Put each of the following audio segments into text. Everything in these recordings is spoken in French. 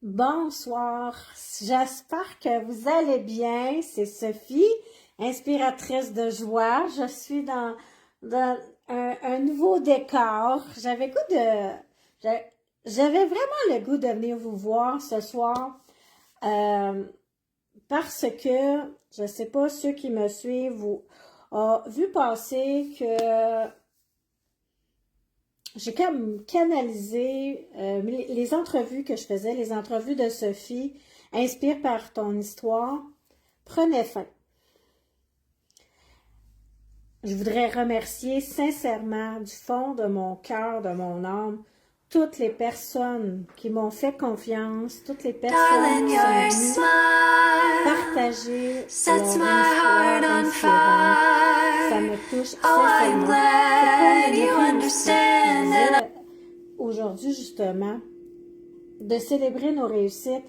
Bonsoir, j'espère que vous allez bien. C'est Sophie, inspiratrice de joie. Je suis dans un nouveau décor. J'avais vraiment le goût de venir vous voir ce soir euh, parce que, je ne sais pas, ceux qui me suivent, vous ont vu passer que j'ai comme canalisé les entrevues que je faisais, les entrevues de Sophie, Inspire par ton histoire, prenaient fin. Je voudrais remercier sincèrement du fond de mon cœur, de mon âme, toutes les personnes qui m'ont fait confiance, toutes les personnes qui sont venues partager leur histoire inspirante. Ça me touche sincèrement. Aujourd'hui, justement, de célébrer nos réussites,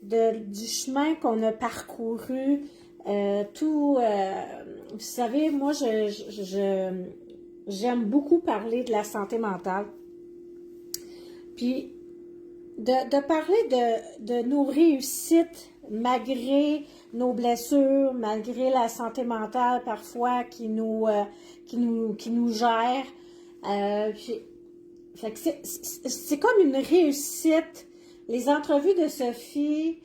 du chemin qu'on a parcouru, vous savez, moi, j'aime beaucoup parler de la santé mentale. Puis, de parler de nos réussites, malgré nos blessures, malgré la santé mentale parfois qui nous gère. C'est comme une réussite. Les entrevues de Sophie,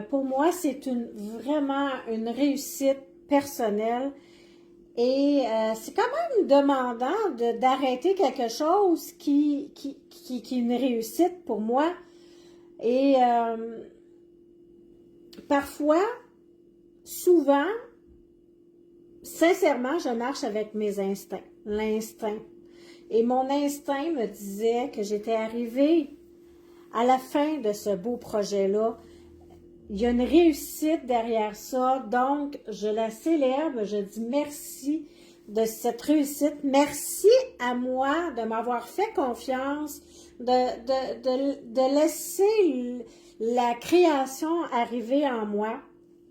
pour moi, c'est vraiment une réussite personnelle. Et c'est quand même demandant d'arrêter quelque chose qui est une réussite pour moi. Et parfois, souvent, sincèrement, je marche avec mes instincts, l'instinct. Et mon instinct me disait que j'étais arrivée à la fin de ce beau projet-là. Il y a une réussite derrière ça, donc je la célèbre, je dis merci de cette réussite. Merci à moi de m'avoir fait confiance, de laisser la création arriver en moi.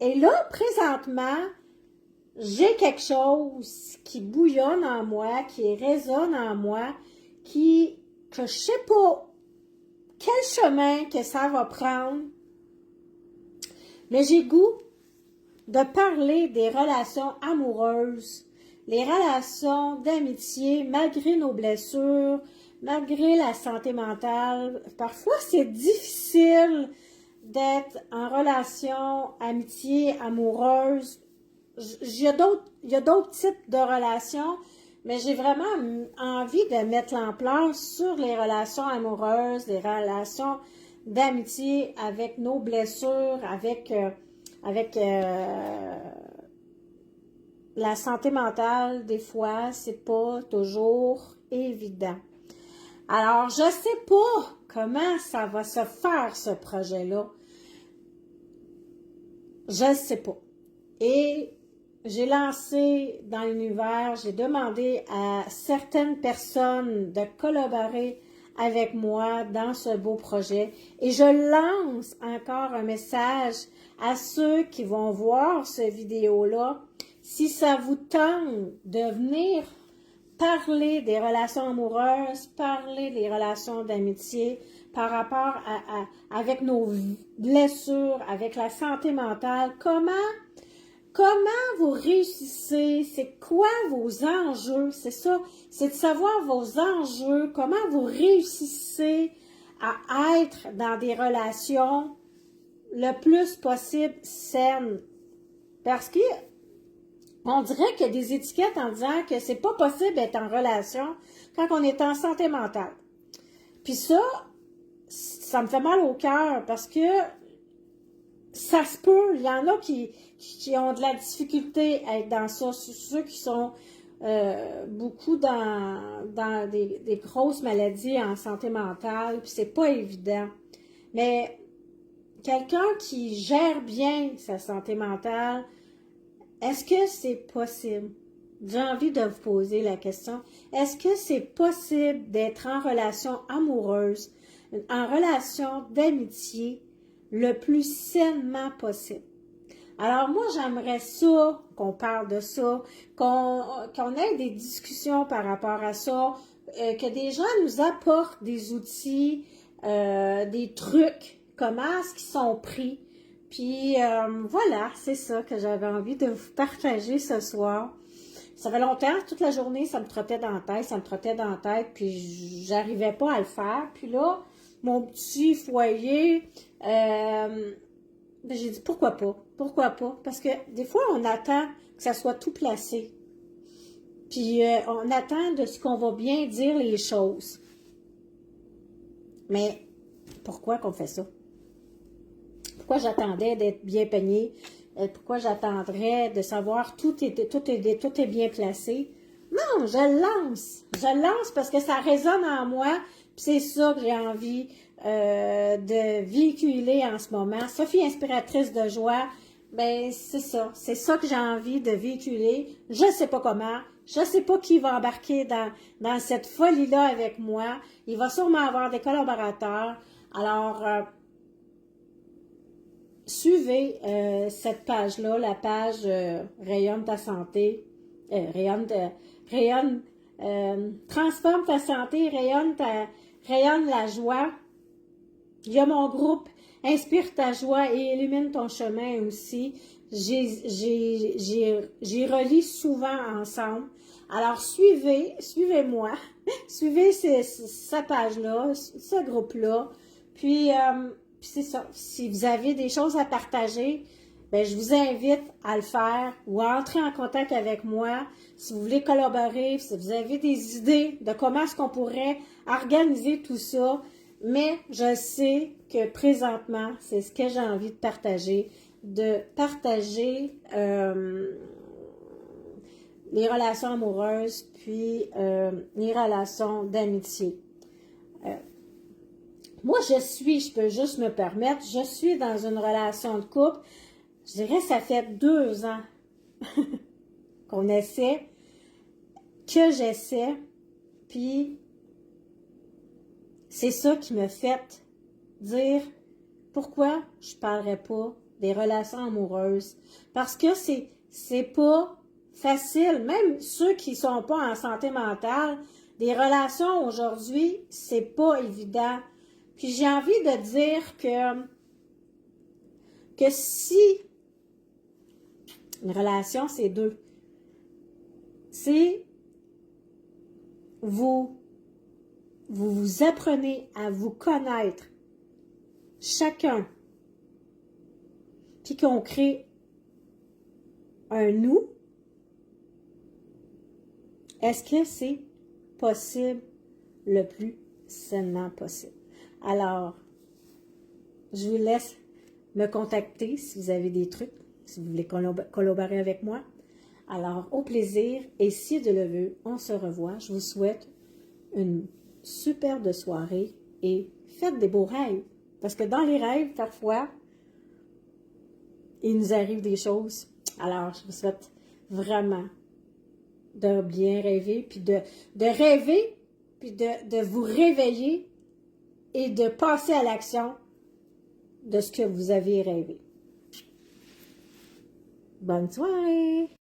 Et là, présentement, j'ai quelque chose qui bouillonne en moi, qui résonne en moi, que je sais pas quel chemin que ça va prendre, mais j'ai goût de parler des relations amoureuses, les relations d'amitié, malgré nos blessures, malgré la santé mentale. Parfois, c'est difficile d'être en relation amitié, amoureuse. Il y a d'autres types de relations, mais j'ai vraiment envie de mettre l'ampleur sur les relations amoureuses, les relations d'amitié avec nos blessures, avec la santé mentale. Des fois, c'est pas toujours évident. Alors, je sais pas comment ça va se faire, ce projet-là. Je ne sais pas. Et j'ai lancé dans l'univers, j'ai demandé à certaines personnes de collaborer avec moi dans ce beau projet. Et je lance encore un message à ceux qui vont voir cette vidéo-là. Si ça vous tente de venir parler des relations amoureuses, parler des relations d'amitié par rapport avec nos blessures, avec la santé mentale, comment vous réussissez, c'est quoi vos enjeux, c'est ça, c'est de savoir vos enjeux, comment vous réussissez à être dans des relations le plus possible saines. Parce que on dirait qu'il y a des étiquettes en disant que c'est pas possible d'être en relation quand on est en santé mentale. Puis ça me fait mal au cœur parce que ça se peut, il y en a qui ont de la difficulté à être dans ça, ceux qui sont beaucoup dans des grosses maladies en santé mentale, puis c'est pas évident. Mais quelqu'un qui gère bien sa santé mentale, est-ce que c'est possible? J'ai envie de vous poser la question. Est-ce que c'est possible d'être en relation amoureuse, en relation d'amitié, le plus sainement possible? Alors moi, j'aimerais ça, qu'on parle de ça, qu'on ait des discussions par rapport à ça, que des gens nous apportent des outils, des trucs comment est-ce qu'ils sont pris. Puis voilà, c'est ça que j'avais envie de vous partager ce soir. Ça fait longtemps, toute la journée, ça me trottait dans la tête, puis j'arrivais pas à le faire. Puis là, mon petit foyer, j'ai dit pourquoi pas? Pourquoi pas? Parce que des fois, on attend que ça soit tout placé. Puis on attend de ce qu'on va bien dire les choses. Mais pourquoi qu'on fait ça? Pourquoi j'attendais d'être bien peignée? Pourquoi j'attendrais de savoir tout est bien placé? Non, je lance parce que ça résonne en moi, puis c'est ça que j'ai envie de véhiculer en ce moment. Sophie, inspiratrice de joie, ben c'est ça que j'ai envie de véhiculer. Je sais pas comment, je sais pas qui va embarquer dans cette folie-là avec moi. Il va sûrement avoir des collaborateurs. Alors, suivez cette page-là, la page Rayonne ta santé, transforme ta santé, rayonne la joie. Il y a mon groupe Inspire ta joie et illumine ton chemin aussi. J'y relis souvent ensemble. Alors suivez-moi, suivez sa page-là, ce groupe-là. Puis c'est ça. Si vous avez des choses à partager, ben, je vous invite à le faire ou à entrer en contact avec moi. Si vous voulez collaborer, si vous avez des idées de comment est-ce qu'on pourrait organiser tout ça. Mais je sais que présentement, c'est ce que j'ai envie de partager les relations amoureuses, puis les relations d'amitié. Moi, je peux juste me permettre, je suis dans une relation de couple, je dirais ça fait 2 ans que j'essaie, puis c'est ça qui me fait dire pourquoi je ne parlerais pas des relations amoureuses. Parce que c'est pas facile, même ceux qui sont pas en santé mentale, des relations aujourd'hui, c'est pas évident. Puis j'ai envie de dire que si une relation, c'est 2, si vous apprenez à vous connaître chacun, puis qu'on crée un nous, est-ce que c'est possible le plus sainement possible? Alors, je vous laisse me contacter si vous avez des trucs, si vous voulez collaborer avec moi. Alors, au plaisir, et si Dieu le veut, on se revoit. Je vous souhaite une superbe soirée et faites des beaux rêves. Parce que dans les rêves, parfois, il nous arrive des choses. Alors, je vous souhaite vraiment de bien rêver, puis de rêver, puis de vous réveiller et de passer à l'action de ce que vous avez rêvé. Bonne soirée!